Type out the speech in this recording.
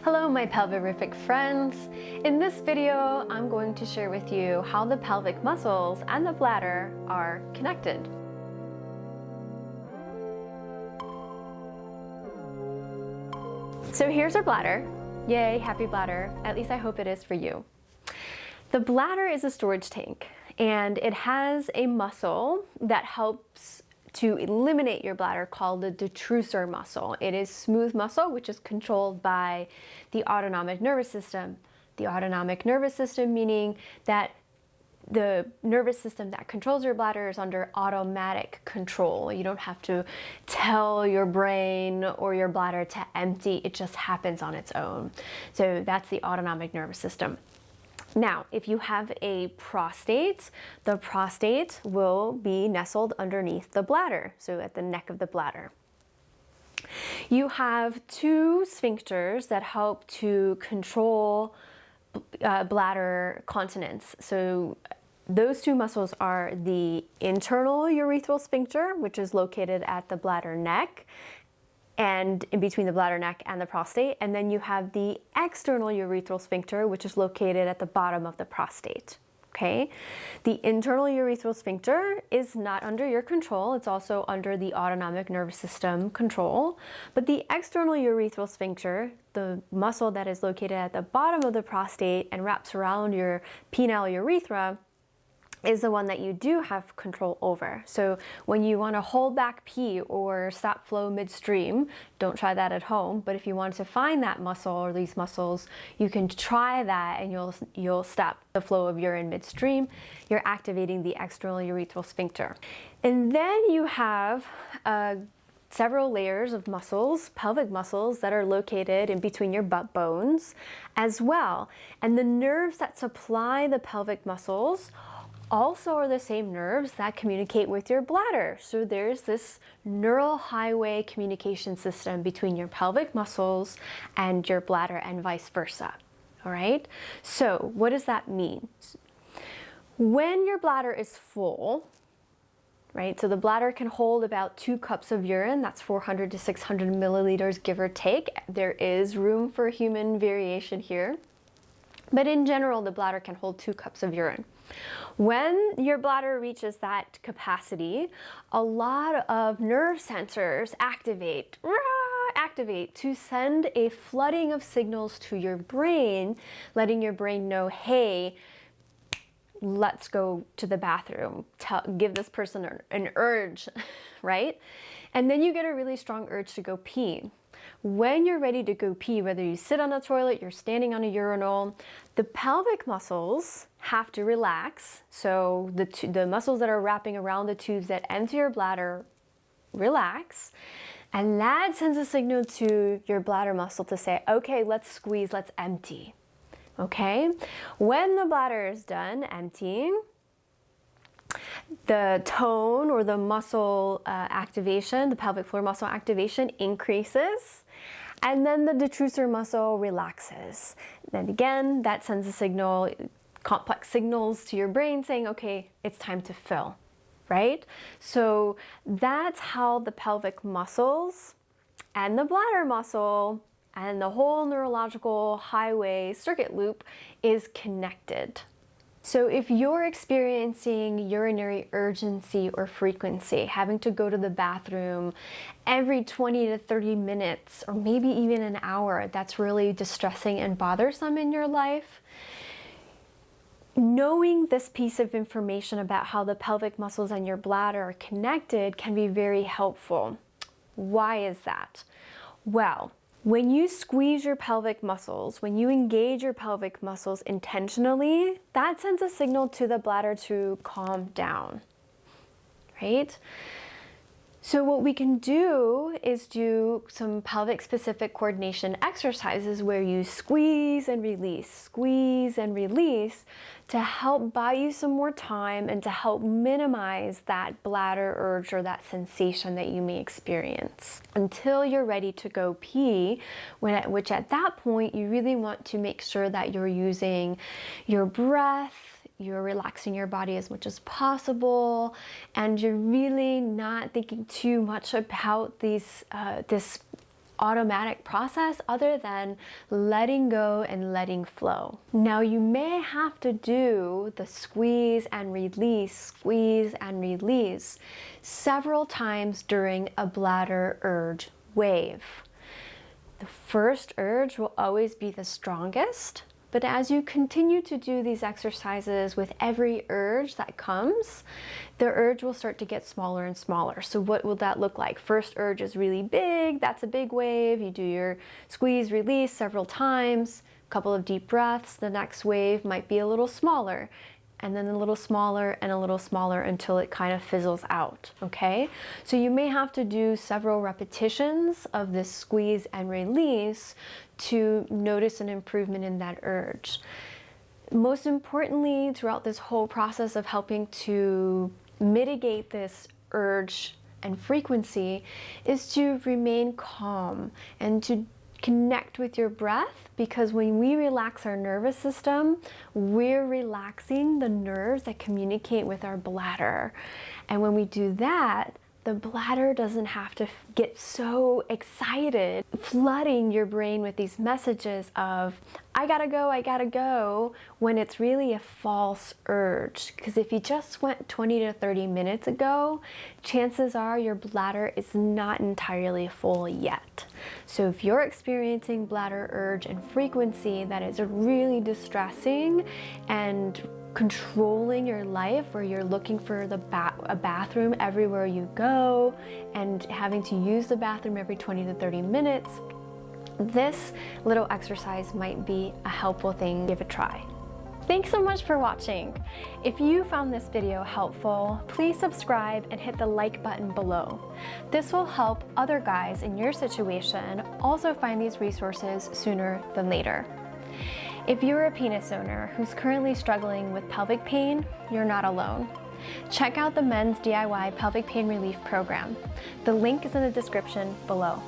Hello my pelvivorific friends. In this video, I'm going to share with you how the pelvic muscles and the bladder are connected. So here's our bladder. Yay, happy bladder. At least I hope it is for you. The bladder is a storage tank and it has a muscle that helps to eliminate your bladder called the detrusor muscle. It is smooth muscle which is controlled by the autonomic nervous system. The autonomic nervous system meaning that the nervous system that controls your bladder is under automatic control. You don't have to tell your brain or your bladder to empty. It just happens on its own. So that's the autonomic nervous system. Now, if you have a prostate, the prostate will be nestled underneath the bladder, so at the neck of the bladder. You have two sphincters that help to control bladder continence. So those two muscles are the internal urethral sphincter, which is located at the bladder neck, and in between the bladder neck and the prostate. And then you have the external urethral sphincter, which is located at the bottom of the prostate. Okay? The internal urethral sphincter is not under your control. It's also under the autonomic nervous system control. But the external urethral sphincter, the muscle that is located at the bottom of the prostate and wraps around your penile urethra, is the one that you do have control over. So when you want to hold back pee or stop flow midstream, don't try that at home, but if you want to find that muscle or these muscles, you can try that and you'll stop the flow of urine midstream. You're activating the external urethral sphincter. And then you have several layers of muscles, pelvic muscles, that are located in between your butt bones as well. And the nerves that supply the pelvic muscles also are the same nerves that communicate with your bladder. So there's this neural highway communication system between your pelvic muscles and your bladder and vice versa. All right? So what does that mean? When your bladder is full, right? So the bladder can hold about 2 cups of urine. That's 400 to 600 milliliters, give or take. There is room for human variation here. But in general, the bladder can hold 2 cups of urine. When your bladder reaches that capacity, a lot of nerve sensors activate to send a flooding of signals to your brain, letting your brain know, hey, let's go to the bathroom. Give this person an urge, right? And then you get a really strong urge to go pee. When you're ready to go pee, whether you sit on a toilet, you're standing on a urinal, the pelvic muscles have to relax. So the muscles that are wrapping around the tubes that empty your bladder relax. And that sends a signal to your bladder muscle to say, okay, let's squeeze, let's empty. Okay? When the bladder is done emptying, the tone or the muscle activation, the pelvic floor muscle activation increases, and then the detrusor muscle relaxes. Then again, that sends a signal, complex signals to your brain saying, okay, it's time to fill, right? So that's how the pelvic muscles and the bladder muscle and the whole neurological highway circuit loop is connected. So if you're experiencing urinary urgency or frequency, having to go to the bathroom every 20 to 30 minutes, or maybe even an hour, that's really distressing and bothersome in your life, knowing this piece of information about how the pelvic muscles and your bladder are connected can be very helpful. Why is that? Well, when you squeeze your pelvic muscles, when you engage your pelvic muscles intentionally, that sends a signal to the bladder to calm down, right? So what we can do is do some pelvic specific coordination exercises where you squeeze and release to help buy you some more time and to help minimize that bladder urge or that sensation that you may experience until you're ready to go pee, which at that point you really want to make sure that you're using your breath, you're relaxing your body as much as possible, and you're really not thinking too much about this automatic process other than letting go and letting flow. Now you may have to do the squeeze and release several times during a bladder urge wave. The first urge will always be the strongest, but as you continue to do these exercises with every urge that comes, the urge will start to get smaller and smaller. So what will that look like? First urge is really big, that's a big wave. You do your squeeze, release several times, a couple of deep breaths. The next wave might be a little smaller, and then a little smaller and a little smaller until it kind of fizzles out, okay? So you may have to do several repetitions of this squeeze and release to notice an improvement in that urge. Most importantly, throughout this whole process of helping to mitigate this urge and frequency is to remain calm and to connect with your breath, because when we relax our nervous system, we're relaxing the nerves that communicate with our bladder. And when we do that, the bladder doesn't have to get so excited, flooding your brain with these messages of, I gotta go, when it's really a false urge. Because if you just went 20 to 30 minutes ago, chances are your bladder is not entirely full yet. So if you're experiencing bladder urge and frequency that is really distressing and controlling your life, where you're looking for a bathroom everywhere you go and having to use the bathroom every 20 to 30 minutes, this little exercise might be a helpful thing. Give it a try. Thanks so much for watching. If you found this video helpful, please subscribe and hit the like button below. This will help other guys in your situation also find these resources sooner than later. If you're a penis owner who's currently struggling with pelvic pain, you're not alone. Check out the Men's DIY Pelvic Pain Relief Program. The link is in the description below.